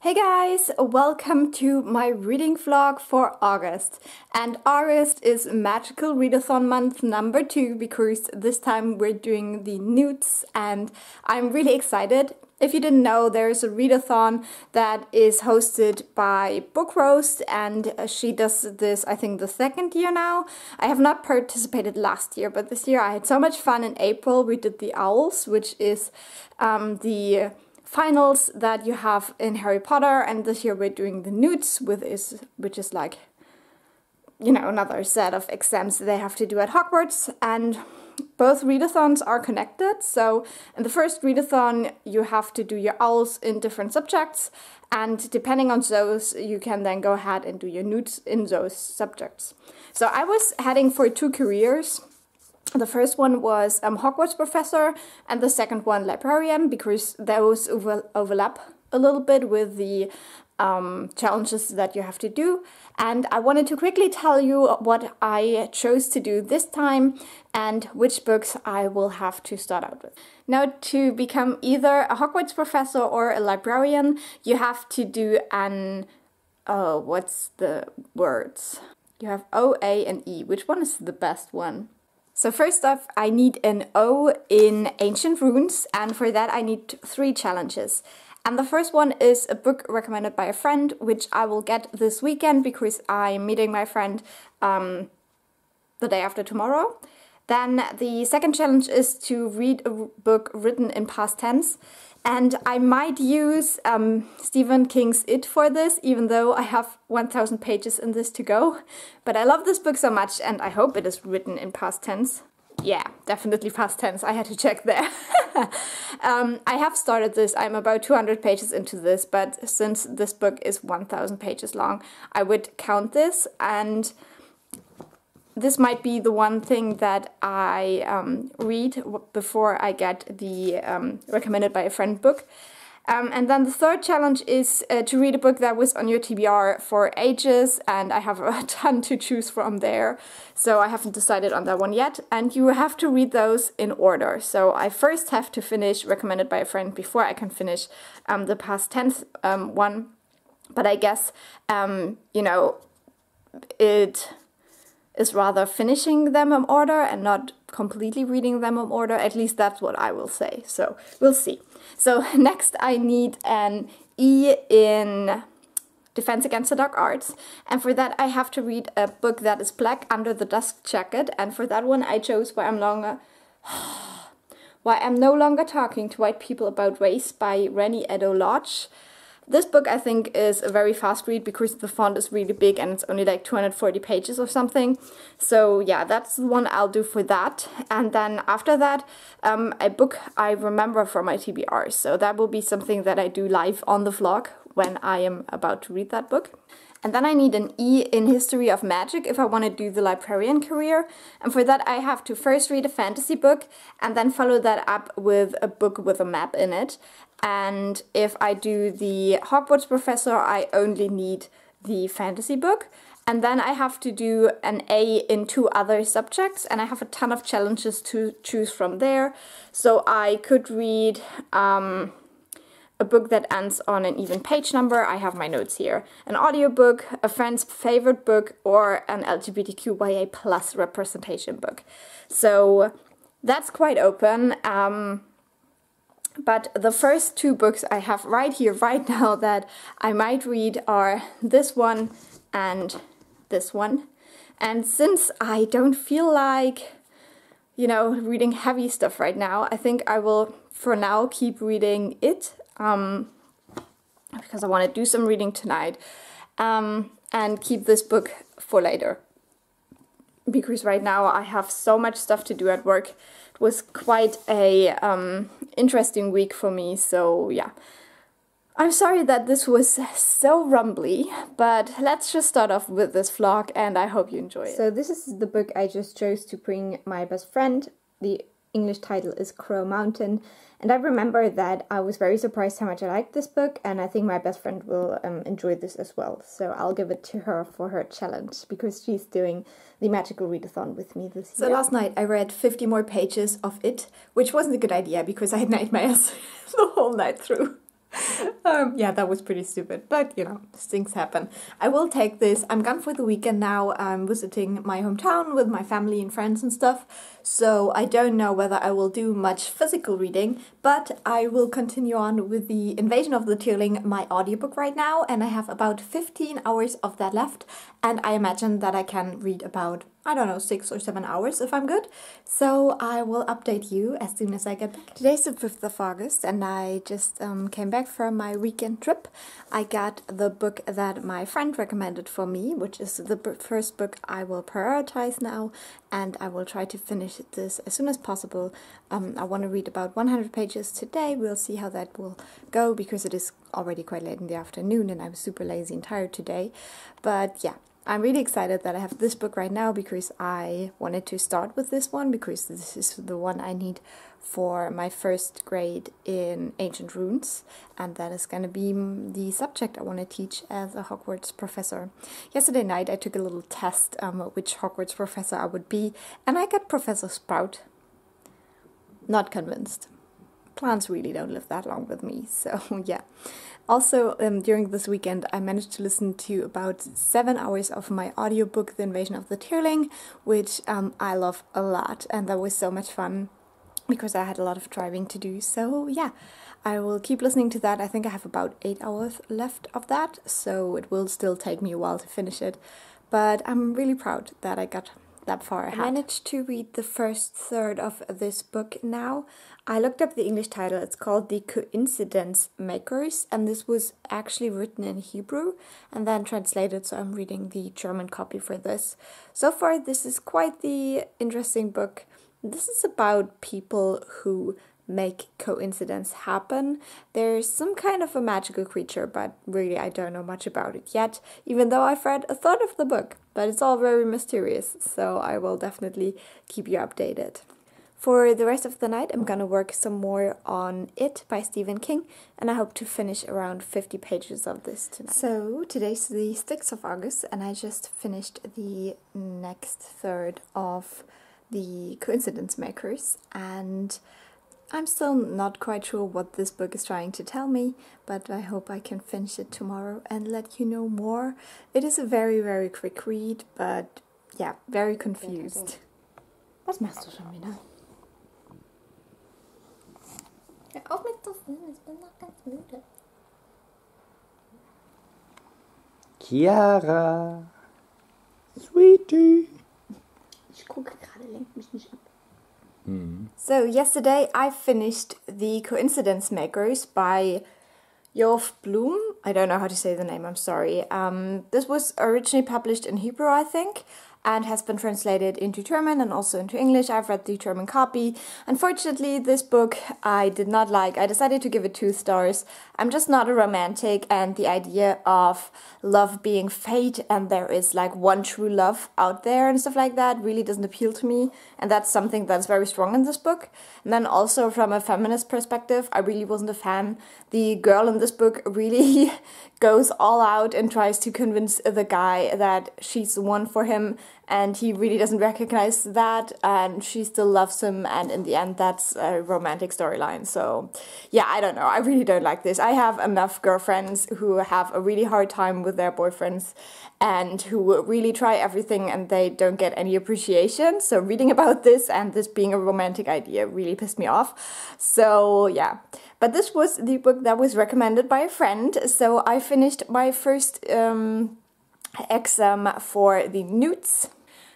Hey guys, welcome to my reading vlog for August. And August is Magical Readathon month number 2 because this time we're doing the NEWTs and I'm really excited. If you didn't know, there's a readathon that is hosted by Book Roast and she does this, I think, the second year now. I have not participated last year, but this year I had so much fun. In April we did the Owls, which is the finals that you have in Harry Potter, and this year we're doing the NEWTs, which is like, you know, another set of exams they have to do at Hogwarts, and both readathons are connected. So in the first readathon you have to do your Owls in different subjects, and depending on those you can then go ahead and do your NEWTs in those subjects. So I was heading for 2 careers. The first one was Hogwarts professor and the second one librarian, because those overlap a little bit with the challenges that you have to do. And I wanted to quickly tell you what I chose to do this time and which books I will have to start out with. Now, to become either a Hogwarts professor or a librarian, you have to do an, what's the words? You have O, A, and E. Which one is the best one? So first off, I need an O in Ancient Runes, and for that I need 3 challenges. And the first one is a book recommended by a friend, which I will get this weekend because I'm meeting my friend the day after tomorrow. Then the second challenge is to read a book written in past tense. And I might use Stephen King's It for this, even though I have 1000 pages in this to go. But I love this book so much and I hope it is written in past tense. Yeah, definitely past tense, I had to check there. I have started this, I'm about 200 pages into this, but since this book is 1000 pages long, I would count this, and this might be the one thing that I read before I get the recommended by a friend book. And then the third challenge is to read a book that was on your TBR for ages, and I have a ton to choose from there, so I haven't decided on that one yet. And you have to read those in order. So I first have to finish recommended by a friend before I can finish the past tense one. But I guess, you know, it is rather finishing them in order and not completely reading them in order. At least that's what I will say. So we'll see. So next I need an E in Defense Against the Dark Arts. And for that I have to read a book that is black under the dust jacket. And for that one I chose Why I'm No Longer Talking to White People About Race by eddo-logde. This book I think is a very fast read because the font is really big and it's only like 240 pages or something. So yeah, that's the one I'll do for that. And then after that, a book I remember from my TBR. So that will be something that I do live on the vlog when I am about to read that book. And then I need an E in History of Magic if I want to do the librarian career. And for that I have to first read a fantasy book and then follow that up with a book with a map in it. And if I do the Hogwarts professor, I only need the fantasy book. And then I have to do an A in 2 other subjects, and I have a ton of challenges to choose from there. So I could read a book that ends on an even page number. I have my notes here. An audiobook, a friend's favorite book, or an LGBTQIA+ representation book. So that's quite open. But the first 2 books I have right here, right now, that I might read are this one and this one. And since I don't feel like, you know, reading heavy stuff right now, I think I will, for now, keep reading it. Because I want to do some reading tonight. And keep this book for later. Because right now I have so much stuff to do at work. It was quite a interesting week for me, so yeah. I'm sorry that this was so rumbly, but let's just start off with this vlog and I hope you enjoy it. So this is the book I just chose to bring my best friend. The English title is Crow Mountain, and I remember that I was very surprised how much I liked this book, and I think my best friend will enjoy this as well. So I'll give it to her for her challenge, because she's doing the Magical Readathon with me this year. So last night I read 50 more pages of it, which wasn't a good idea because I had nightmares the whole night through. Yeah, that was pretty stupid, but you know, things happen. I will take this. I'm gone for the weekend now. I'm visiting my hometown with my family and friends and stuff, so I don't know whether I will do much physical reading, but I will continue on with the Invasion of the Tierling, my audiobook right now, and I have about 15 hours of that left, and I imagine that I can read about, I don't know, 6 or 7 hours if I'm good. So I will update you as soon as I get back. Today's the 5th of August and I just came back from my weekend trip. I got the book that my friend recommended for me, which is the first book I will prioritize now, and I will try to finish this as soon as possible. I want to read about 100 pages today. We'll see how that will go because it is already quite late in the afternoon and I'm super lazy and tired today. But yeah. I'm really excited that I have this book right now because I wanted to start with this one because this is the one I need for my first grade in Ancient Runes, and that is going to be the subject I want to teach as a Hogwarts professor. Yesterday night I took a little test which Hogwarts professor I would be, and I got Professor Sprout. Not convinced. Plants really don't live that long with me, so yeah. Also, during this weekend, I managed to listen to about 7 hours of my audiobook, The Invasion of the Tierling, which I love a lot, and that was so much fun because I had a lot of driving to do. So yeah, I will keep listening to that. I think I have about 8 hours left of that, so it will still take me a while to finish it. But I'm really proud that I got that far ahead. I managed to read the first third of this book now. I looked up the English title. It's called The Coincidence Makers, and this was actually written in Hebrew and then translated, so I'm reading the German copy for this. So far, this is quite the interesting book. This is about people who make coincidence happen. There's some kind of a magical creature, but really I don't know much about it yet, even though I've read a third of the book. But it's all very mysterious, so I will definitely keep you updated. For the rest of the night, I'm gonna work some more on It by Stephen King, and I hope to finish around 50 pages of this tonight. So, today's the 6th of August, and I just finished the next third of The Coincidence Makers, and I'm still not quite sure what this book is trying to tell me, but I hope I can finish it tomorrow and let you know more. It is a very, very quick read, but yeah, very confused. Was machst du schon wieder? Hör auf mit zu filmen, ich bin noch ganz müde. Chiara, Sweetie. Ich gucke gerade, lenk mich nicht ab. So yesterday I finished The Coincidence Makers by Jove Bloom. I don't know how to say the name, I'm sorry. This was originally published in Hebrew, I think, and has been translated into German and also into English. I've read the German copy. Unfortunately, this book I did not like. I decided to give it 2 stars. I'm just not a romantic, and the idea of love being fate and there is like one true love out there and stuff like that really doesn't appeal to me, and that's something that's very strong in this book. And then also from a feminist perspective, I really wasn't a fan. The girl in this book really goes all out and tries to convince the guy that she's the one for him, and he really doesn't recognize that, and she still loves him, and in the end that's a romantic storyline. So yeah, I don't know, I really don't like this. I have enough girlfriends who have a really hard time with their boyfriends and who really try everything and they don't get any appreciation. So reading about this and this being a romantic idea really pissed me off. So yeah, but this was the book that was recommended by a friend, so I finished my first exam for the N.E.W.T.s.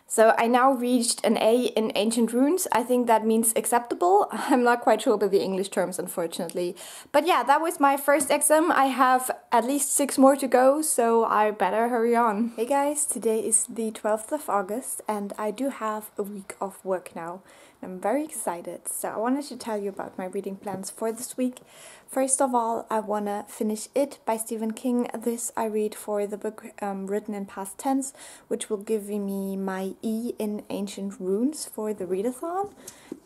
So I now reached an A in Ancient Runes. I think that means acceptable. I'm not quite sure about the English terms, unfortunately. But yeah, that was my first exam. I have at least 6 more to go, so I better hurry on. Hey guys, today is the 12th of August and I do have a week of work now. I'm very excited. So I wanted to tell you about my reading plans for this week. First of all, I want to finish It by Stephen King. This I read for the book written in past tense, which will give me my E in Ancient Runes for the readathon.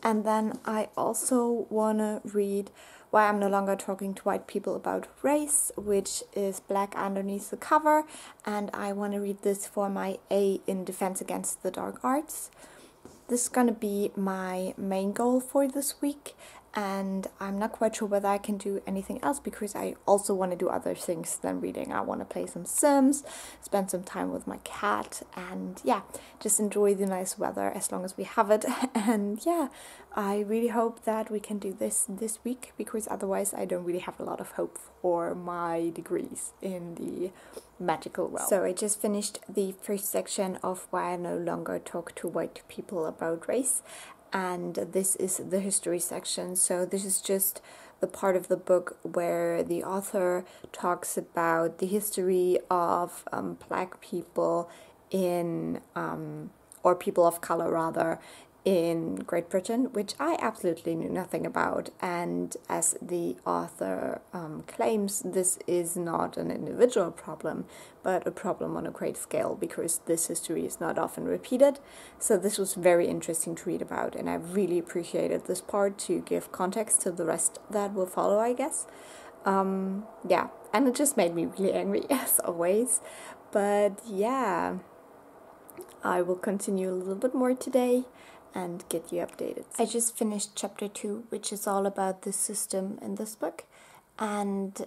And then I also want to read Why I'm No Longer Talking to White People About Race, which is black underneath the cover. And I want to read this for my A in Defense Against the Dark Arts. This is gonna be my main goal for this week, and I'm not quite sure whether I can do anything else because I also want to do other things than reading. I want to play some Sims, spend some time with my cat, and yeah, just enjoy the nice weather as long as we have it. And yeah, I really hope that we can do this week, because otherwise I don't really have a lot of hope for my degrees in the magical realm. So I just finished the first section of Why I No Longer Talk to White People About Race, and this is the history section. So this is just the part of the book where the author talks about the history of black people in, or people of color rather, in Great Britain, which I absolutely knew nothing about. And as the author claims, this is not an individual problem, but a problem on a great scale, because this history is not often repeated. So this was very interesting to read about, and I really appreciated this part to give context to the rest that will follow, I guess. Yeah, and it just made me really angry, as always. But yeah, I will continue a little bit more today and get you updated. I just finished chapter 2, which is all about the system in this book. And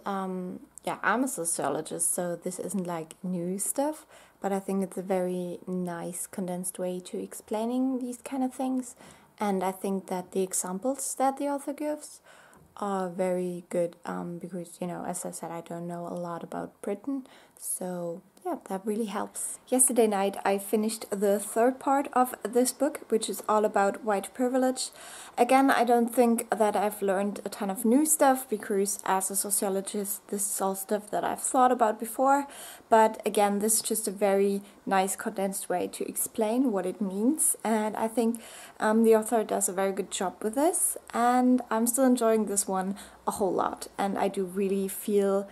yeah, I'm a sociologist, so this isn't like new stuff, but I think it's a very nice condensed way to explaining these kind of things. And I think that the examples that the author gives are very good, because, you know, as I said, I don't know a lot about Britain, so yeah, that really helps. Yesterday night I finished the third part of this book, which is all about white privilege. Again, I don't think that I've learned a ton of new stuff, because as a sociologist this is all stuff that I've thought about before, but again, this is just a very nice condensed way to explain what it means, and I think the author does a very good job with this, and I'm still enjoying this one a whole lot, and I do really feel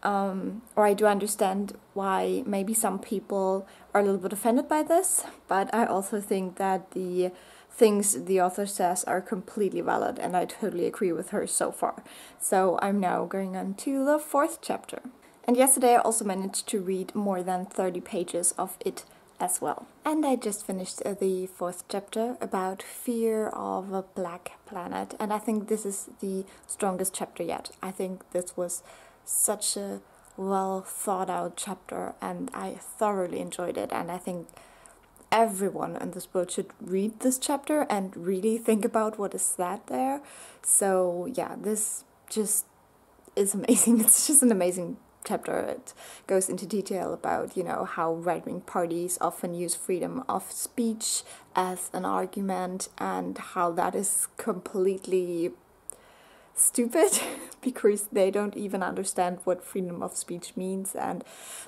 or I do understand why maybe some people are a little bit offended by this, but I also think that the things the author says are completely valid, and I totally agree with her so far. So I'm now going on to the 4th chapter. And yesterday I also managed to read more than 30 pages of it as well. And I just finished the 4th chapter about fear of a black planet, and I think this is the strongest chapter yet. I think this was such a well thought out chapter, and I thoroughly enjoyed it, and I think everyone in this world should read this chapter and really think about what is said there. So yeah, this just is amazing. It's just an amazing chapter. It goes into detail about, you know, how right-wing parties often use freedom of speech as an argument, and how that is completely stupid because they don't even understand what freedom of speech means. And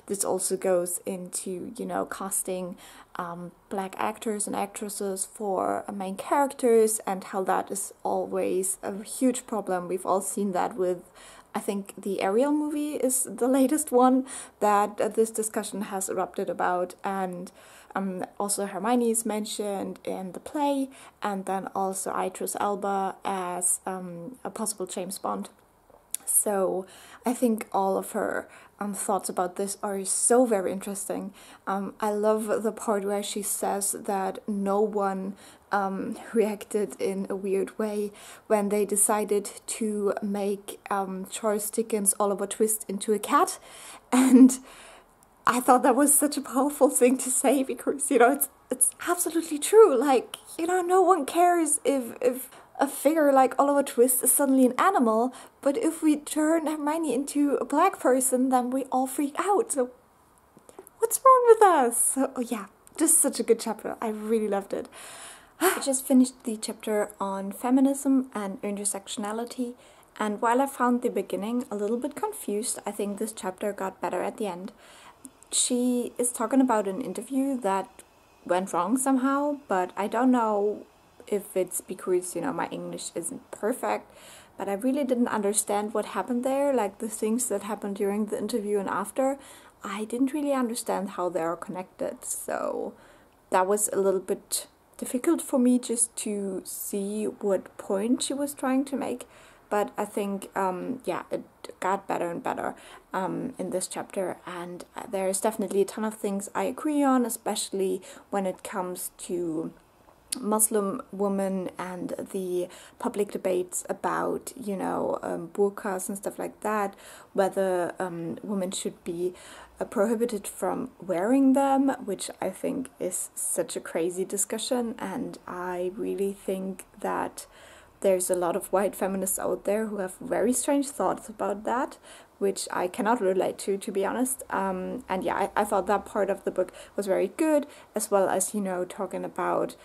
this also goes into, you know, casting black actors and actresses for main characters, and how that is always a huge problem. We've all seen that with, I think the Ariel movie is the latest one that this discussion has erupted about, and also Hermione is mentioned in the play, and then also Idris Elba as a possible James Bond. So I think all of her thoughts about this are so very interesting. I love the part where she says that no one reacted in a weird way when they decided to make Charles Dickens' Oliver Twist into a cat, and I thought that was such a powerful thing to say, because, you know, it's absolutely true. Like, you know, no one cares if a figure like Oliver Twist is suddenly an animal, but if we turn Hermione into a black person, then we all freak out. So what's wrong with us? So, oh yeah, just such a good chapter. I really loved it. I just finished the chapter on feminism and intersectionality, and while I found the beginning a little bit confused, I think this chapter got better at the end. She is talking about an interview that went wrong somehow, but I don't know if it's because, you know, my English isn't perfect, but I really didn't understand what happened there, like the things that happened during the interview and after. I didn't really understand how they are connected, so that was a little bit difficult for me just to see what point she was trying to make. But I think, yeah, it got better and better in this chapter, and there's definitely a ton of things I agree on, especially when it comes to Muslim women and the public debates about, you know, burqas and stuff like that, whether women should be prohibited from wearing them, which I think is such a crazy discussion, and I really think that there's a lot of white feminists out there who have very strange thoughts about that, which I cannot relate to be honest. And yeah, I thought that part of the book was very good, as well as, you know, talking about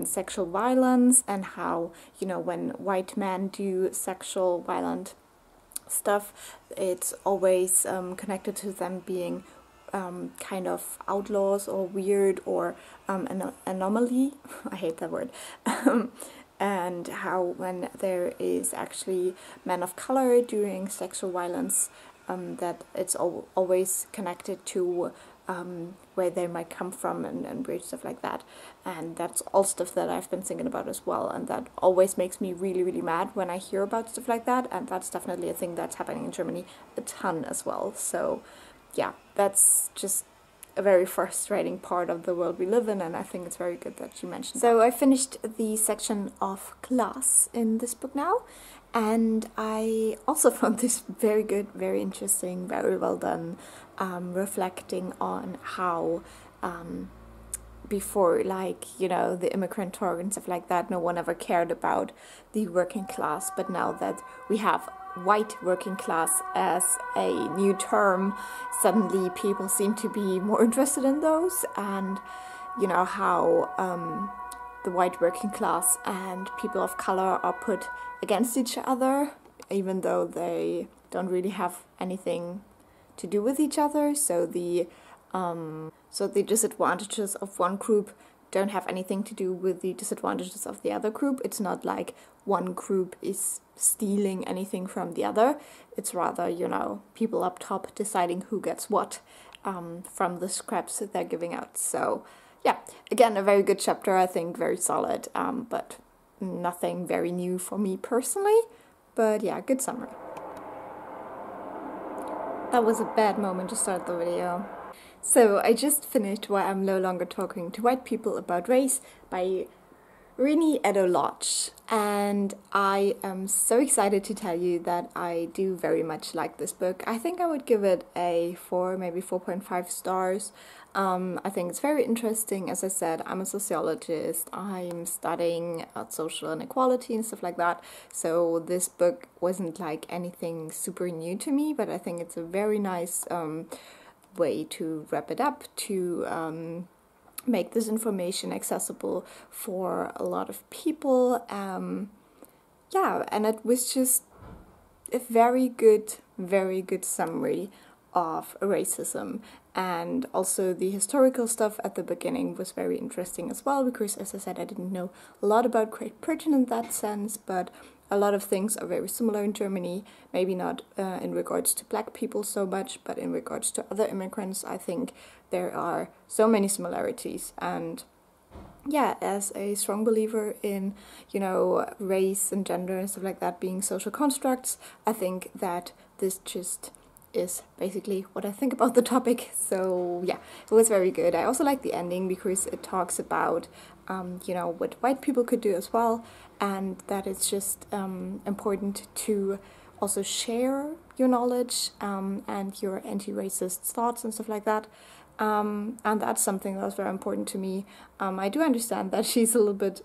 sexual violence and how, you know, when white men do sexual violent stuff, it's always connected to them being kind of outlaws or weird or an anomaly. I hate that word. And how when there is actually men of color doing sexual violence, that it's always connected to where they might come from and weird stuff like that. And that's all stuff that I've been thinking about as well, and that always makes me really, really mad when I hear about stuff like that, and that's definitely a thing that's happening in Germany a ton as well. So yeah, that's just a very frustrating part of the world we live in, and I think it's very good that you mentioned that. So I finished the section of class in this book now, and I also found this very good, very interesting, very well done, reflecting on how before, like, you know, the immigrant talk and stuff like that, no one ever cared about the working class, but now that we have white working class as a new term, suddenly people seem to be more interested in those, and you know how the white working class and people of color are put against each other, even though they don't really have anything to do with each other. So the disadvantages of one group don't have anything to do with the disadvantages of the other group. It's not like one group is stealing anything from the other. It's rather, you know, people up top deciding who gets what from the scraps that they're giving out. So yeah, again, a very good chapter, I think, very solid, but nothing very new for me personally. But yeah, good summary. That was a bad moment to start the video. So I just finished Why I'm No Longer Talking to White People About Race by Eddo-Logde, and I am so excited to tell you that I do very much like this book. I think I would give it a 4, maybe 4.5 stars. I think it's very interesting. As I said, I'm a sociologist. I'm studying social inequality and stuff like that. So this book wasn't like anything super new to me, but I think it's a very nice way to wrap it up, to make this information accessible for a lot of people. Yeah, and it was just a very good summary of racism. And also the historical stuff at the beginning was very interesting as well, because as I said, I didn't know a lot about Great Britain in that sense, but a lot of things are very similar in Germany, maybe not in regards to black people so much, but in regards to other immigrants, I think there are so many similarities. And yeah, as a strong believer in, you know, race and gender and stuff like that being social constructs, I think that this just is basically what I think about the topic. So yeah, it was very good. I also like the ending because it talks about you know, what white people could do as well, and that it's just important to also share your knowledge and your anti-racist thoughts and stuff like that. And that's something that was very important to me. I do understand that she's a little bit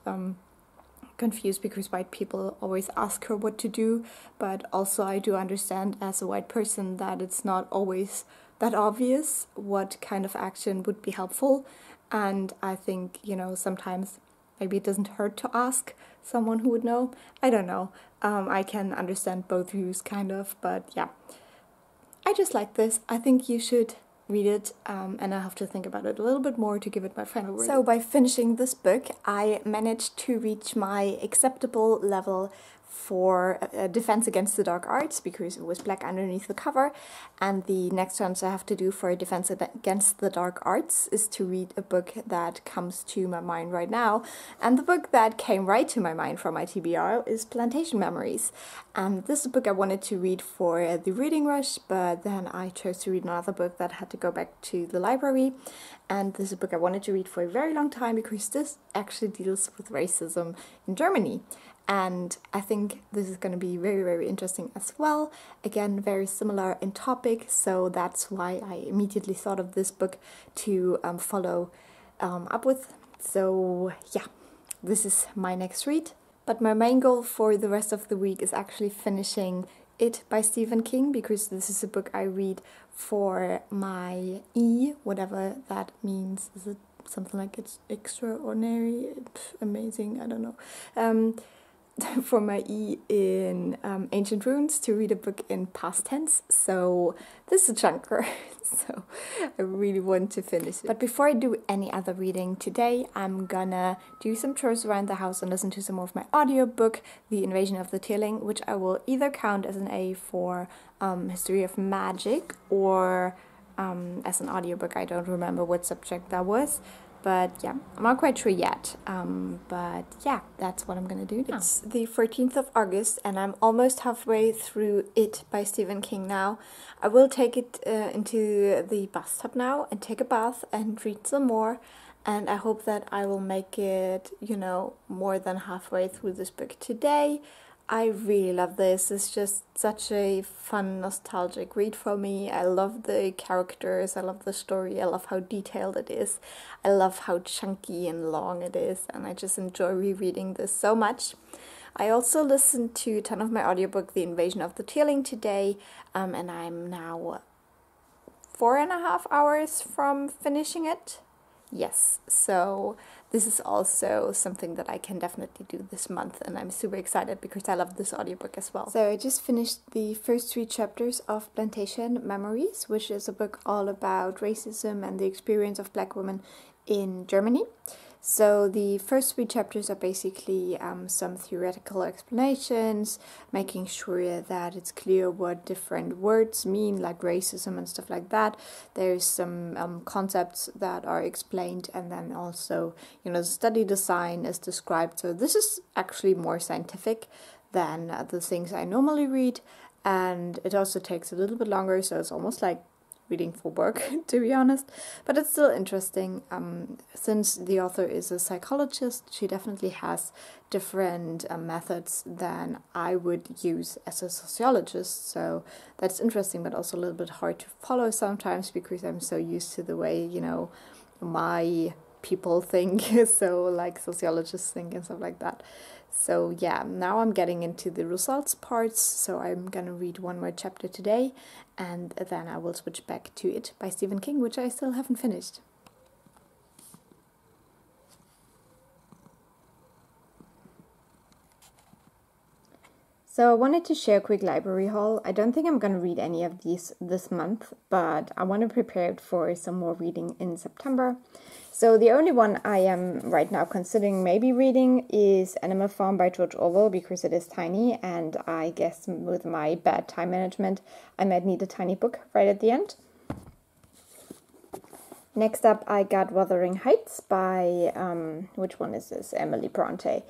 confused because white people always ask her what to do, but also I do understand as a white person that it's not always that obvious what kind of action would be helpful. And I think, you know, sometimes maybe it doesn't hurt to ask someone who would know. I don't know. I can understand both views kind of, but yeah. I just like this. I think you should read it, and I have to think about it a little bit more to give it my final word. So by finishing this book, I managed to reach my acceptable level for Defense Against the Dark Arts, because it was black underneath the cover. And the next ones I have to do for Defense Against the Dark Arts is to read a book that comes to my mind right now. And the book that came right to my mind from my TBR is Plantation Memories. And this is a book I wanted to read for the reading rush, but then I chose to read another book that had to go back to the library. And this is a book I wanted to read for a very long time, because this actually deals with racism in Germany. And I think this is going to be very, very interesting as well. Again, very similar in topic, so that's why I immediately thought of this book to follow up with. So yeah, this is my next read. But my main goal for the rest of the week is actually finishing It by Stephen King, because this is a book I read for my E, whatever that means. Is it something like it's extraordinary, amazing, I don't know. For my E in Ancient Runes, to read a book in past tense, so this is a chunker, so I really want to finish it. But before I do any other reading today, I'm gonna do some chores around the house and listen to some more of my audiobook, The Invasion of the Tearling, which I will either count as an A for History of Magic or as an audiobook. I don't remember what subject that was. But yeah, I'm not quite sure yet, but yeah, that's what I'm gonna do now. It's the 13th of August and I'm almost halfway through It by Stephen King now. I will take it into the bathtub now and take a bath and read some more, and I hope that I will make it, you know, more than halfway through this book today. I really love this. It's just such a fun, nostalgic read for me. I love the characters, I love the story, I love how detailed it is, I love how chunky and long it is, and I just enjoy rereading this so much. I also listened to a ton of my audiobook, The Invasion of the Tearling, today, and I'm now 4.5 hours from finishing it. Yes, so this is also something that I can definitely do this month, and I'm super excited because I love this audiobook as well. So I just finished the first 3 chapters of Plantation Memories, which is a book all about racism and the experience of Black women in Germany. So the first 3 chapters are basically some theoretical explanations, making sure that it's clear what different words mean, like racism and stuff like that. There's some concepts that are explained, and then also, you know, the study design is described. So this is actually more scientific than the things I normally read, and it also takes a little bit longer, so it's almost like reading for work, to be honest, but it's still interesting. Since the author is a psychologist, she definitely has different methods than I would use as a sociologist, so that's interesting, but also a little bit hard to follow sometimes because I'm so used to the way, you know, my people think, so like sociologists think and stuff like that. So yeah, now I'm getting into the results parts, so I'm gonna read 1 more chapter today, and then I will switch back to It by Stephen King, which I still haven't finished. So I wanted to share a quick library haul. I don't think I'm going to read any of these this month, but I want to prepare it for some more reading in September. So the only one I am right now considering maybe reading is Animal Farm by George Orwell, because it is tiny, and I guess with my bad time management, I might need a tiny book right at the end. Next up, I got Wuthering Heights by, which one is this? Emily Bronte.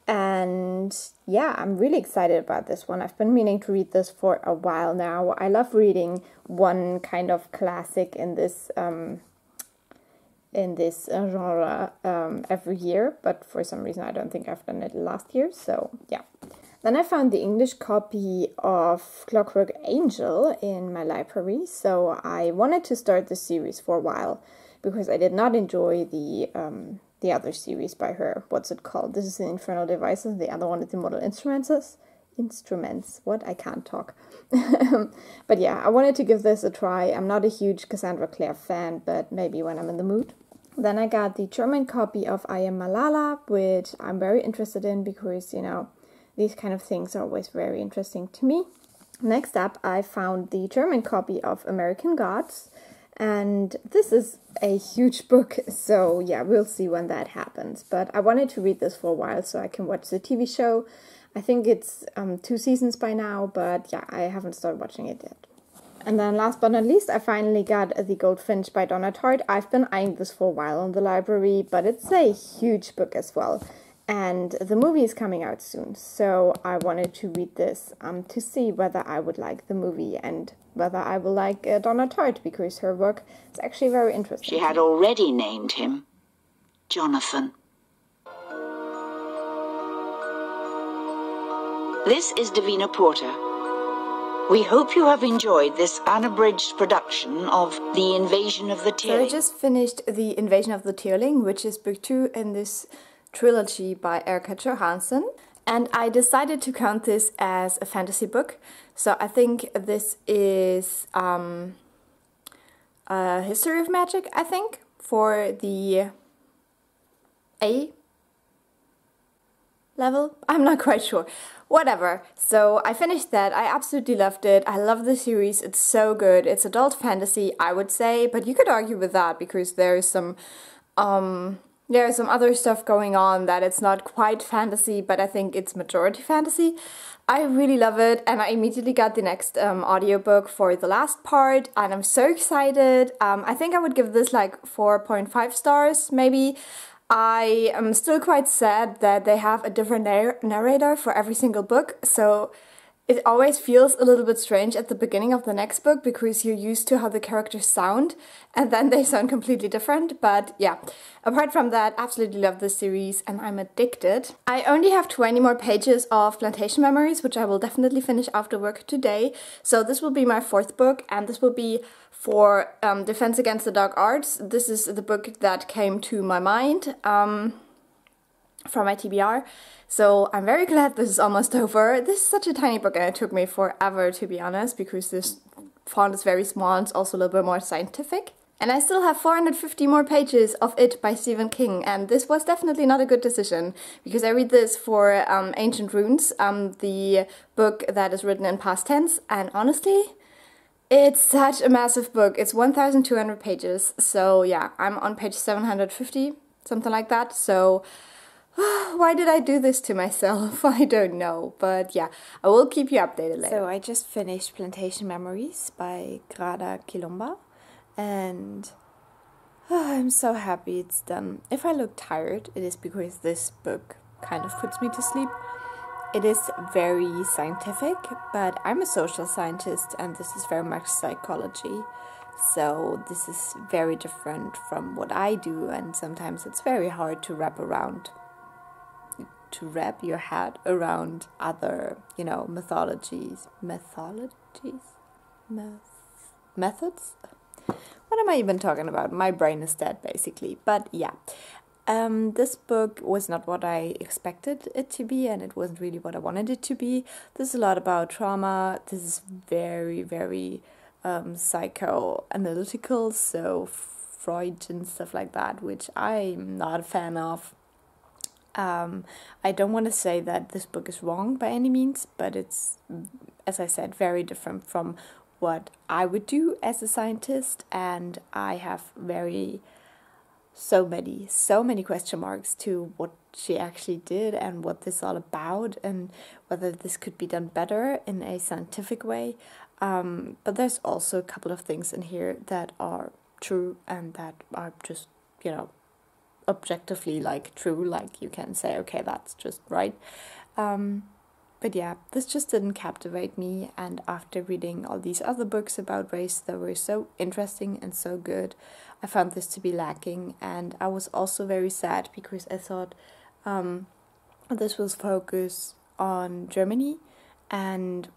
And yeah, I'm really excited about this one. I've been meaning to read this for a while now. I love reading one kind of classic in this genre every year, but for some reason I don't think I've done it last year, so yeah. Then I found the English copy of Clockwork Angel in my library, so I wanted to start the series for a while, because I did not enjoy the other series by her. What's it called? This is the Infernal Devices, the other one is the Mortal Instruments. What? I can't talk. But yeah, I wanted to give this a try. I'm not a huge Cassandra Clare fan, but maybe when I'm in the mood. Then I got the German copy of I Am Malala, which I'm very interested in because, you know, these kind of things are always very interesting to me. Next up, I found the German copy of American Gods, and this is a huge book, so yeah, we'll see when that happens. But I wanted to read this for a while so I can watch the TV show. I think it's 2 seasons by now, but yeah, I haven't started watching it yet. And then last but not least, I finally got The Goldfinch by Donna Tartt. I've been eyeing this for a while in the library, but it's a huge book as well. And the movie is coming out soon, so I wanted to read this to see whether I would like the movie and whether I will like Donna Tartt, because her work is actually very interesting. She had already named him Jonathan. This is Davina Porter. We hope you have enjoyed this unabridged production of The Invasion of the Tearling. So I just finished The Invasion of the Tearling, which is book 2 in this trilogy by Erica Johansson. And I decided to count this as a fantasy book. So I think this is a history of magic, I think, for the A level. I'm not quite sure. Whatever. So I finished that. I absolutely loved it. I love the series. It's so good. It's adult fantasy, I would say, but you could argue with that because there is some other stuff going on that it's not quite fantasy, but I think it's majority fantasy. I really love it, and I immediately got the next audiobook for the last part, and I'm so excited. I think I would give this like 4.5 stars, maybe. I am still quite sad that they have a different narrator for every single book, so it always feels a little bit strange at the beginning of the next book because you're used to how the characters sound and then they sound completely different. But yeah, apart from that, absolutely love this series and I'm addicted. I only have 20 more pages of Plantation Memories, which I will definitely finish after work today. So this will be my 4th book, and this will be for Defense Against the Dark Arts. This is the book that came to my mind from my TBR. So I'm very glad this is almost over. This is such a tiny book and it took me forever, to be honest, because this font is very small and it's also a little bit more scientific. And I still have 450 more pages of It by Stephen King, and this was definitely not a good decision, because I read this for Ancient Runes, the book that is written in past tense, and honestly, it's such a massive book. It's 1,200 pages, so yeah, I'm on page 750, something like that, so why did I do this to myself? I don't know, but yeah, I will keep you updated later. So I just finished Plantation Memories by Grada Quilomba, and I'm so happy it's done. If I look tired, it is because this book kind of puts me to sleep. It is very scientific, but I'm a social scientist and this is very much psychology. So this is very different from what I do, and sometimes it's very hard to wrap your head around other, methods. What am I even talking about? My brain is dead, basically. But yeah, this book was not what I expected it to be, and it wasn't really what I wanted it to be. This is a lot about trauma. This is very, very psychoanalytical, so Freud and stuff like that, which I'm not a fan of. I don't want to say that this book is wrong by any means, but it's, as I said, very different from what I would do as a scientist, and I have so many question marks to what she actually did and what this is all about and whether this could be done better in a scientific way. But there's also a couple of things in here that are true and that are just, objectively true, you can say, okay, that's just right. But yeah, this just didn't captivate me, and after reading all these other books about race that were so interesting and so good, I found this to be lacking, and I was also very sad because I thought this was focused on Germany, and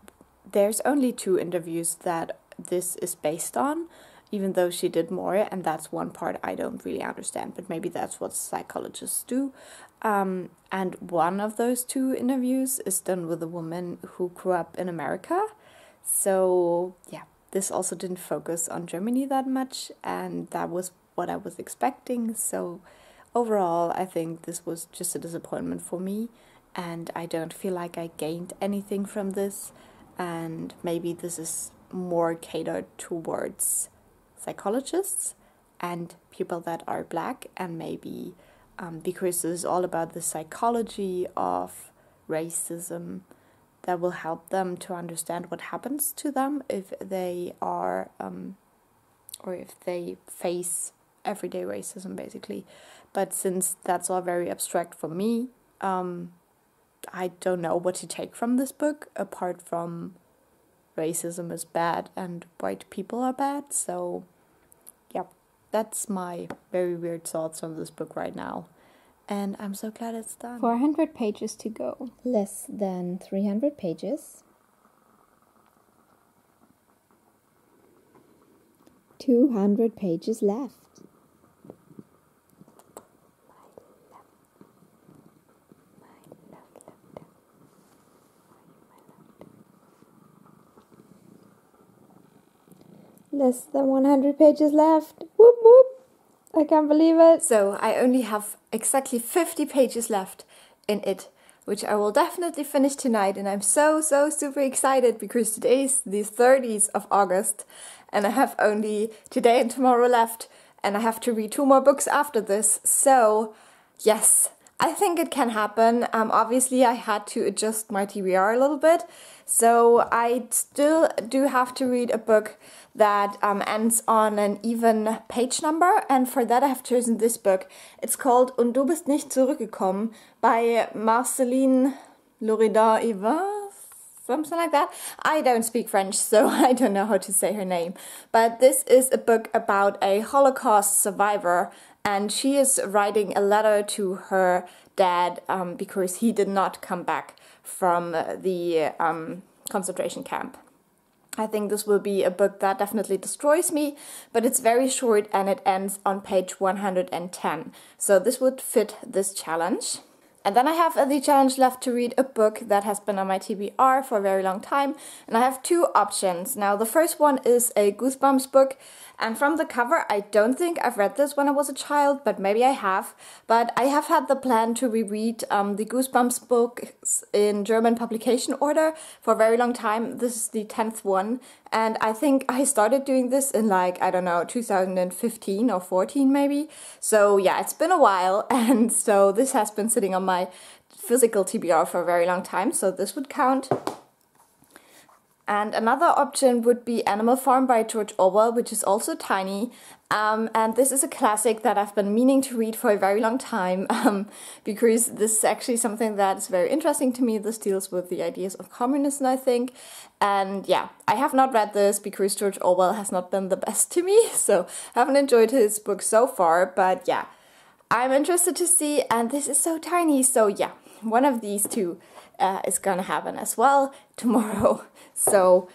there's only 2 interviews that this is based on, even though she did more, and that's one part I don't really understand, but maybe that's what psychologists do. And one of those 2 interviews is done with a woman who grew up in America. So yeah, this also didn't focus on Germany that much, and that was what I was expecting. So overall, I think this was just a disappointment for me, and I don't feel like I gained anything from this, and maybe this is more catered towards psychologists and people that are black, and maybe because this is all about the psychology of racism that will help them to understand what happens to them if they are, or if they face everyday racism, basically. But since that's all very abstract for me, I don't know what to take from this book, apart from racism is bad and white people are bad. So, yeah, that's my very weird thoughts on this book right now. And I'm so glad it's done. 400 pages to go. Less than 300 pages. 200 pages left. Less than 100 pages left. Whoop whoop. I can't believe it. So I only have exactly 50 pages left in it, which I will definitely finish tonight. And I'm so super excited because today is the 30th of August and I have only today and tomorrow left. And I have to read 2 more books after this. So yes, I think it can happen. Obviously I had to adjust my TBR a little bit. So I still do have to read a book that ends on an even page number, and for that I have chosen this book. It's called Und du bist nicht zurückgekommen by Marceline Loredan-Eva, something like that. I don't speak French, so I don't know how to say her name. But this is a book about a Holocaust survivor, and she is writing a letter to her dad because he did not come back from the concentration camp. I think this will be a book that definitely destroys me, but it's very short and it ends on page 110. So this would fit this challenge. And then I have the challenge left to read a book that has been on my TBR for a very long time. And I have 2 options. Now, the first one is a Goosebumps book. And from the cover, I don't think I've read this when I was a child, but maybe I have. But I have had the plan to reread the Goosebumps books in German publication order for a very long time. This is the 10th one. And I think I started doing this in 2015 or 14 maybe. So yeah, it's been a while. And so this has been sitting on my physical TBR for a very long time. So this would count. And another option would be Animal Farm by George Orwell, which is also tiny. And this is a classic that I've been meaning to read for a very long time because this is actually something that is very interesting to me. This deals with the ideas of communism, I think. And yeah, I have not read this because George Orwell has not been the best to me. So I haven't enjoyed his book so far. But yeah, I'm interested to see. And this is so tiny. So yeah, one of these 2 is gonna happen as well tomorrow. So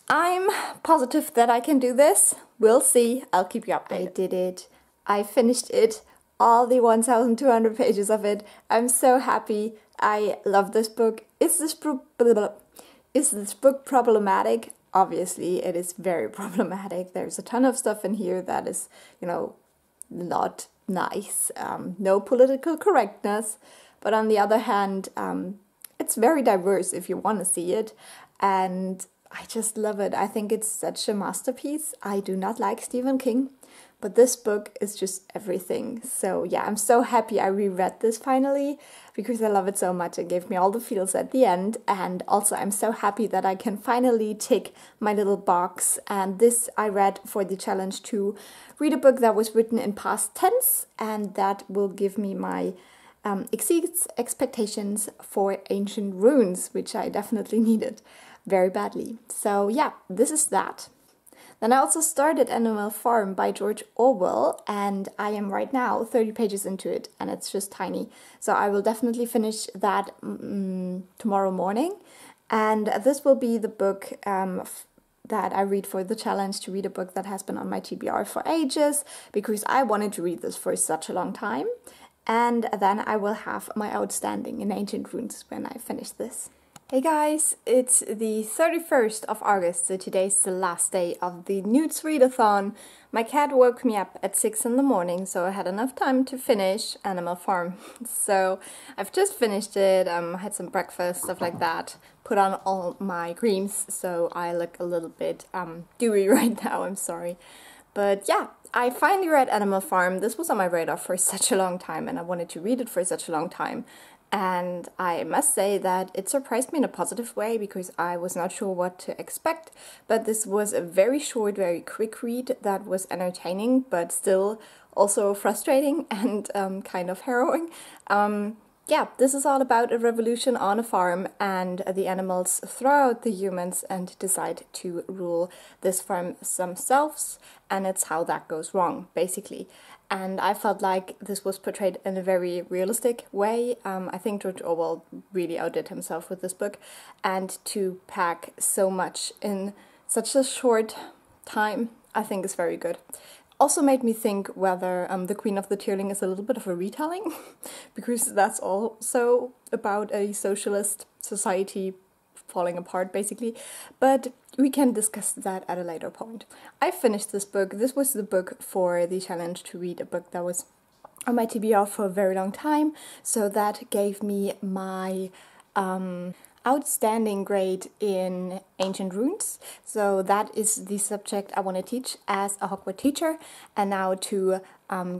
I'm positive that I can do this. We'll see. I'll keep you updated. I did it. I finished it. All the 1,200 pages of it. I'm so happy. I love this book. Is this book problematic? Obviously, it is very problematic. There's a ton of stuff in here that is, not nice. No political correctness. But on the other hand, it's very diverse if you want to see it. And I just love it. I think it's such a masterpiece. I do not like Stephen King, but this book is just everything. So yeah, I'm so happy I reread this finally because I love it so much. It gave me all the feels at the end. And also I'm so happy that I can finally tick my little box. And this I read for the challenge to read a book that was written in past tense. And that will give me my exceeds expectations for ancient runes, which I definitely needed very badly. So yeah, this is that. Then I also started Animal Farm by George Orwell, and I am right now 30 pages into it, and it's just tiny. So I will definitely finish that tomorrow morning. And this will be the book that I read for the challenge to read a book that has been on my TBR for ages, because I wanted to read this for such a long time. And then I will have my outstanding in ancient runes when I finish this. Hey guys, it's the 31st of August, so today's the last day of the NEWTs Readathon. My cat woke me up at 6 in the morning, so I had enough time to finish Animal Farm. So I've just finished it, had some breakfast, stuff like that, put on all my creams, so I look a little bit dewy right now, I'm sorry. But yeah, I finally read Animal Farm. This was on my radar for such a long time, and I wanted to read it for such a long time. And I must say that it surprised me in a positive way because I was not sure what to expect, but this was a very short, very quick read that was entertaining, but still also frustrating and kind of harrowing. Yeah, this is all about a revolution on a farm, and the animals throw out the humans and decide to rule this farm themselves, and it's how that goes wrong, basically. And I felt like this was portrayed in a very realistic way. I think George Orwell really outdid himself with this book, and to pack so much in such a short time, I think is very good. Also made me think whether The Queen of the Tearling is a little bit of a retelling, because that's also about a socialist society falling apart, basically. But we can discuss that at a later point. I finished this book. This was the book for the challenge to read a book that was on my TBR for a very long time. So that gave me my outstanding grade in Ancient Runes. So that is the subject I want to teach as a Hogwarts teacher. And now to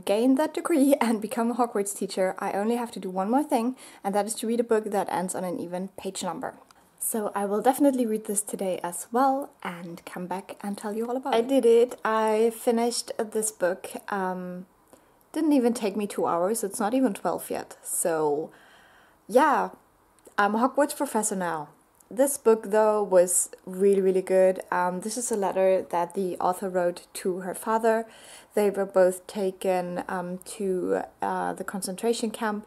gain that degree and become a Hogwarts teacher, I only have to do one more thing, and that is to read a book that ends on an even page number. So I will definitely read this today as well and come back and tell you all about it. I did it. I finished this book. Didn't even take me 2 hours. It's not even 12 yet. So yeah, I'm a Hogwarts professor now. This book though was really, really good. This is a letter that the author wrote to her father. They were both taken to the concentration camp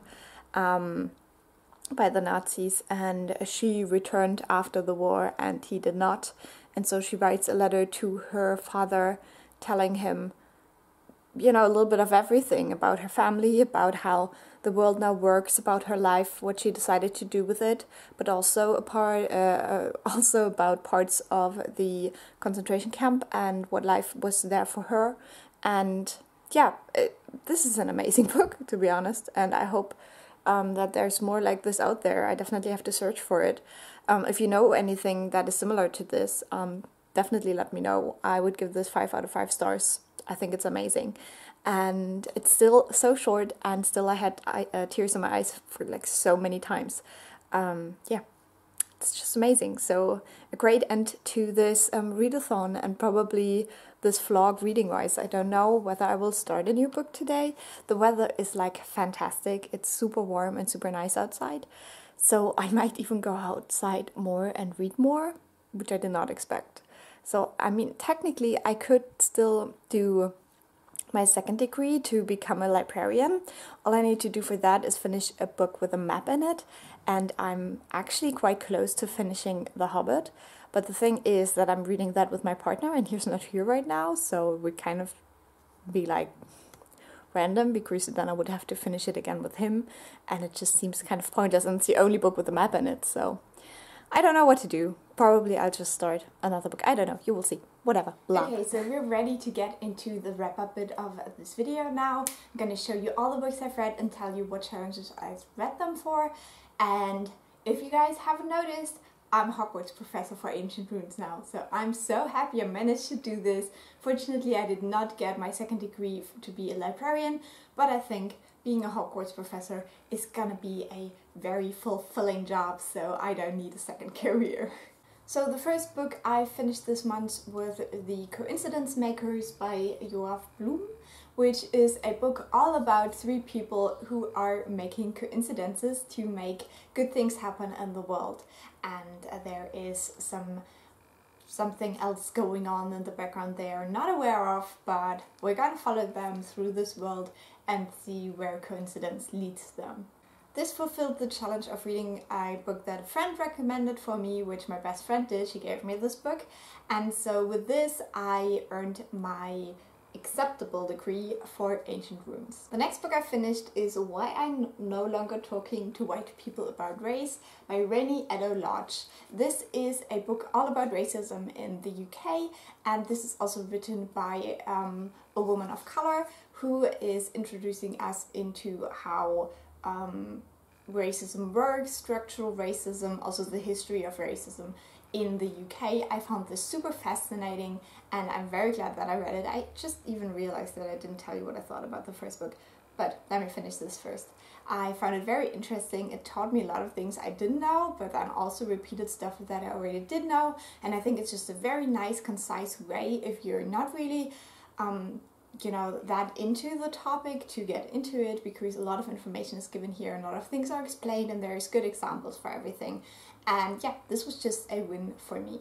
by the Nazis, and she returned after the war and he did not. And so she writes a letter to her father telling him, you know, a little bit of everything about her family, about how the world now works, about her life, what she decided to do with it, but also also about parts of the concentration camp and what life was there for her. And yeah, this is an amazing book, to be honest, and I hope that there's more like this out there. I definitely have to search for it. If you know anything that is similar to this, definitely let me know. I would give this 5 out of 5 stars. I think it's amazing. And it's still so short, and still I had tears in my eyes for like so many times. Yeah, it's just amazing. So a great end to this readathon, and probably this vlog reading wise. I don't know whether I will start a new book today. The weather is like fantastic. It's super warm and super nice outside. So I might even go outside more and read more, which I did not expect. So, I mean, technically I could still do my second degree to become a librarian. All I need to do for that is finish a book with a map in it, and I'm actually quite close to finishing The Hobbit. But the thing is that I'm reading that with my partner, and he's not here right now, so it would kind of be like random, because then I would have to finish it again with him, and it just seems kind of pointless, and it's the only book with a map in it, so I don't know what to do. Probably I'll just start another book. I don't know. You will see. Whatever. Blah. Okay, so we're ready to get into the wrap-up bit of this video now. I'm going to show you all the books I've read and tell you what challenges I've read them for. And if you guys haven't noticed, I'm a Hogwarts professor for Ancient Runes now. So I'm so happy I managed to do this. Fortunately, I did not get my second degree to be a librarian, but I think being a Hogwarts professor is gonna be a very fulfilling job, so I don't need a second career. So the first book I finished this month was The Coincidence Makers by Joaf Bloem, which is a book all about 3 people who are making coincidences to make good things happen in the world. And there is something else going on in the background they are not aware of, but we're gonna follow them through this world and see where coincidence leads them. This fulfilled the challenge of reading a book that a friend recommended for me, which my best friend did. She gave me this book, and so with this I earned my acceptable degree for Ancient Runes. The next book I finished is Why I'm No Longer Talking to White People About Race by eddo-logde. This is a book all about racism in the UK, and this is also written by a woman of color who is introducing us into how racism works, structural racism, also the history of racism in the UK. I found this super fascinating, and I'm very glad that I read it. I just even realized that I didn't tell you what I thought about the first book, But let me finish this first. I found it very interesting. It taught me a lot of things I didn't know, but then also repeated stuff that I already did know. And I think it's just a very nice, concise way if you're not really, you know, that into the topic to get into it, because a lot of information is given here and a lot of things are explained and there's good examples for everything. And yeah, this was just a win for me.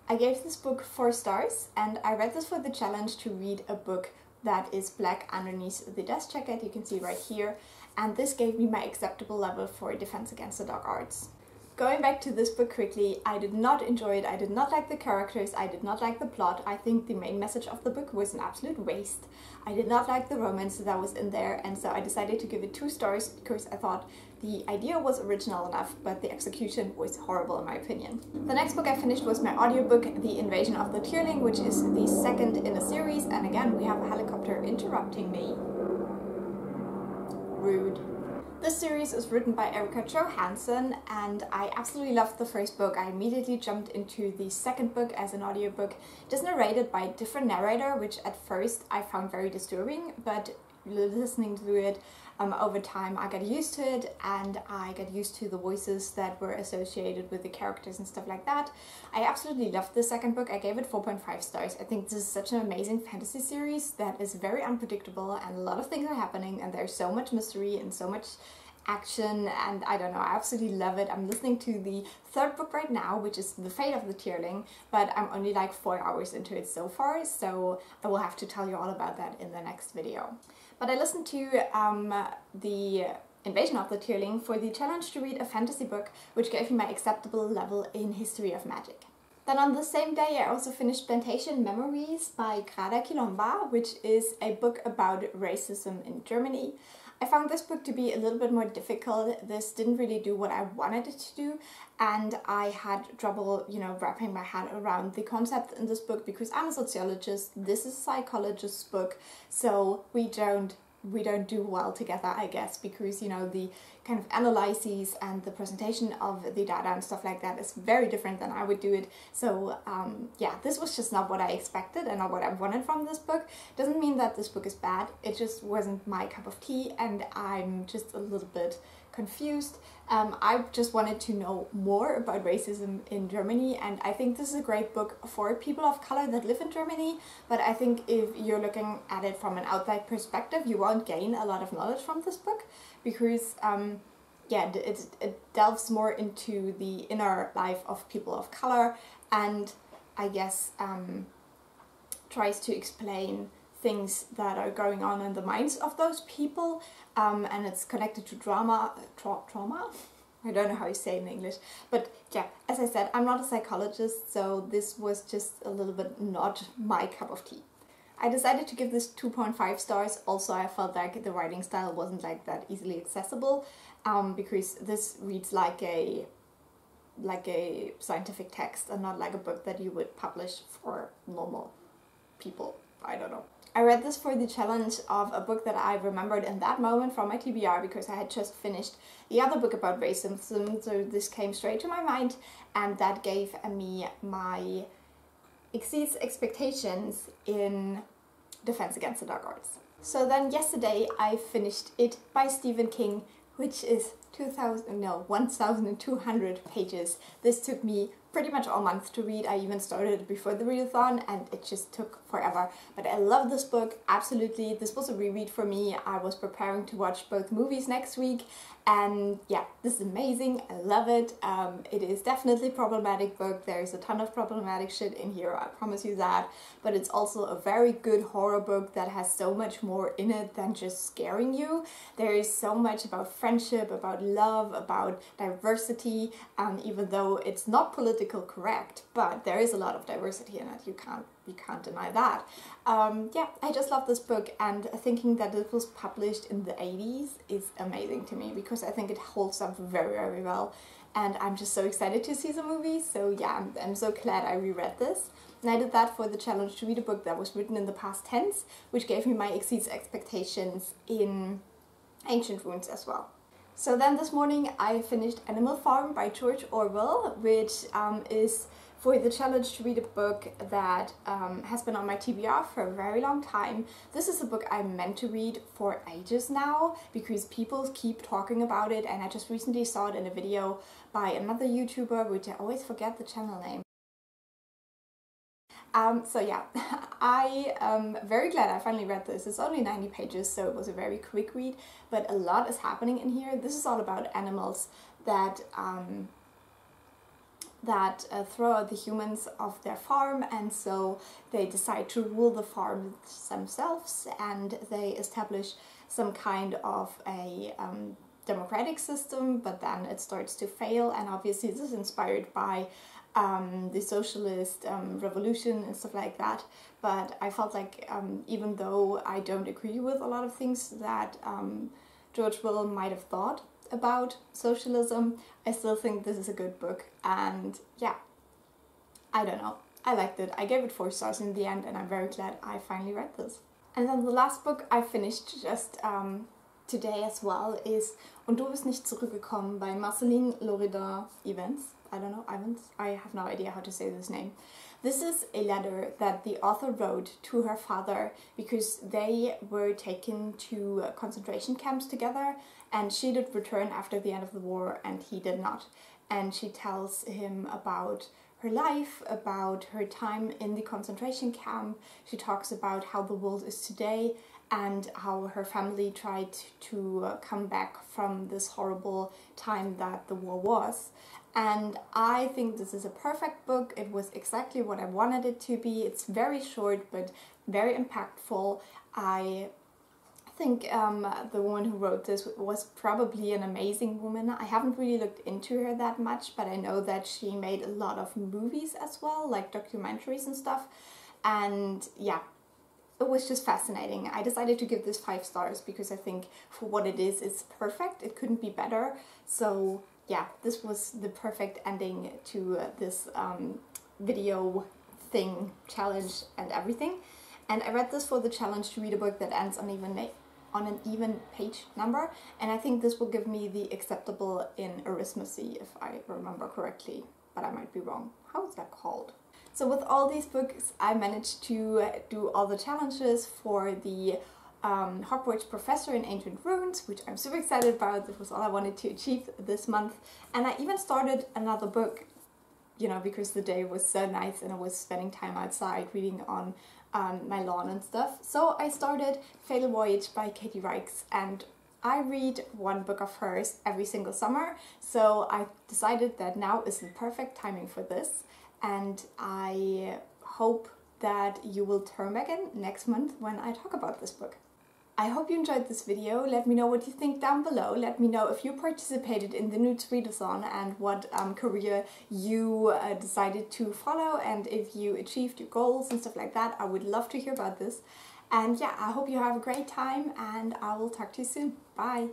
I gave this book 4 stars, and I read this for the challenge to read a book that is black underneath the desk jacket, you can see right here, and this gave me my acceptable level for Defense Against the Dark Arts. Going back to this book quickly, I did not enjoy it, I did not like the characters, I did not like the plot. I think the main message of the book was an absolute waste. I did not like the romance that was in there, and so I decided to give it 2 stars because I thought the idea was original enough, but the execution was horrible in my opinion. The next book I finished was my audiobook, The Invasion of the Tierling, which is the second in a series, and again we have a helicopter interrupting me. Rude. This series is written by Erica Johansson, and I absolutely loved the first book. I immediately jumped into the second book as an audiobook. It is narrated by a different narrator, which at first I found very disturbing, but listening to it over time I got used to it, and I got used to the voices that were associated with the characters and stuff like that. I absolutely loved the second book. I gave it 4.5 stars. I think this is such an amazing fantasy series that is very unpredictable, and a lot of things are happening, and there's so much mystery and so much action, and I don't know, I absolutely love it. I'm listening to the third book right now, which is The Fate of the Tierling, but I'm only like 4 hours into it so far, so I will have to tell you all about that in the next video. But I listened to the Invasion of the Tierling for the challenge to read a fantasy book, which gave me my acceptable level in History of Magic. Then on the same day I also finished Plantation Memories by Grada Quilomba, which is a book about racism in Germany. I found this book to be a little bit more difficult. This didn't really do what I wanted it to do, and I had trouble, you know, wrapping my head around the concept in this book because I'm a sociologist, this is a psychologist's book, so we don't do well together, I guess, because, you know, the kind of analyses and the presentation of the data and stuff like that is very different than I would do it. So yeah, this was just not what I expected and not what I wanted from this book. Doesn't mean that this book is bad, it just wasn't my cup of tea, and I'm just a little bit confused. I just wanted to know more about racism in Germany, and I think this is a great book for people of color that live in Germany, but I think if you're looking at it from an outside perspective, you won't gain a lot of knowledge from this book, because yeah, it delves more into the inner life of people of color, and I guess tries to explain things that are going on in the minds of those people, and it's connected to trauma. I don't know how you say it in English, but yeah, as I said, I'm not a psychologist, so this was just a little bit not my cup of tea. I decided to give this 2.5 stars. Also, I felt like the writing style wasn't like that easily accessible, because this reads like a scientific text and not like a book that you would publish for normal people. I don't know. I read this for the challenge of a book that I remembered in that moment from my TBR, because I had just finished the other book about racism, so this came straight to my mind, and that gave me my exceeds expectations in Defense Against the Dark Arts. So then yesterday I finished It by Stephen King, which is 1,200 pages. This took me pretty much all month to read. I even started it before the readathon and it just took forever. But I love this book, absolutely. This was a reread for me. I was preparing to watch both movies next week, and yeah, this is amazing. I love it. It is definitely a problematic book. There's a ton of problematic shit in here, I promise you that. But it's also a very good horror book that has so much more in it than just scaring you. There is so much about friendship, about love, about diversity, even though it's not politically correct, but there is a lot of diversity in it. You can't deny that. Yeah, I just love this book, and thinking that it was published in the 80s is amazing to me, because I think it holds up very, very well, and I'm just so excited to see the movie. So yeah, I'm so glad I reread this. And I did that for the challenge to read a book that was written in the past tense, which gave me my exceeds expectations in Ancient Runes as well. So then this morning I finished Animal Farm by George Orwell, which is for the challenge to read a book that has been on my TBR for a very long time. This is a book I meant to read for ages now because people keep talking about it, and I just recently saw it in a video by another YouTuber, which I always forget the channel name. So yeah, I am very glad I finally read this. It's only 90 pages, so it was a very quick read, but a lot is happening in here. This is all about animals that throw out the humans off their farm, and so they decide to rule the farm themselves, and they establish some kind of a democratic system, but then it starts to fail, and obviously this is inspired by the socialist revolution and stuff like that. But I felt like even though I don't agree with a lot of things that George Will might have thought about socialism, I still think this is a good book, and yeah, I don't know, I liked it. I gave it 4 stars in the end, and I'm very glad I finally read this. And then the last book I finished just today as well is Und du bist nicht zurückgekommen by Marceline Loredan-Evans. I don't know, Evans? I have no idea how to say this name. This is a letter that the author wrote to her father because they were taken to concentration camps together, and she did return after the end of the war and he did not. And she tells him about her life, about her time in the concentration camp. She talks about how the world is today and how her family tried to come back from this horrible time that the war was. And I think this is a perfect book. It was exactly what I wanted it to be. It's very short but very impactful. I think the woman who wrote this was probably an amazing woman. I haven't really looked into her that much, but I know that she made a lot of movies as well, like documentaries and stuff. And yeah, it was just fascinating. I decided to give this 5 stars because I think for what it is, it's perfect. It couldn't be better. So yeah, this was the perfect ending to this video thing, challenge and everything. And I read this for the challenge to read a book that ends on an even page number, and I think this will give me the acceptable in arithmetic, if I remember correctly, but I might be wrong. How is that called? So with all these books, I managed to do all the challenges for the Hogwarts Professor in Ancient Runes, which I'm super excited about. This was all I wanted to achieve this month. And I even started another book, you know, because the day was so nice and I was spending time outside reading on my lawn and stuff. So I started Fatal Voyage by Katie Reichs, and I read one book of hers every single summer. So I decided that now is the perfect timing for this. And I hope that you will turn back in next month when I talk about this book. I hope you enjoyed this video. Let me know what you think down below. Let me know if you participated in the NEWTs Readathon and what career you decided to follow, and if you achieved your goals and stuff like that. I would love to hear about this. And yeah, I hope you have a great time, and I will talk to you soon. Bye!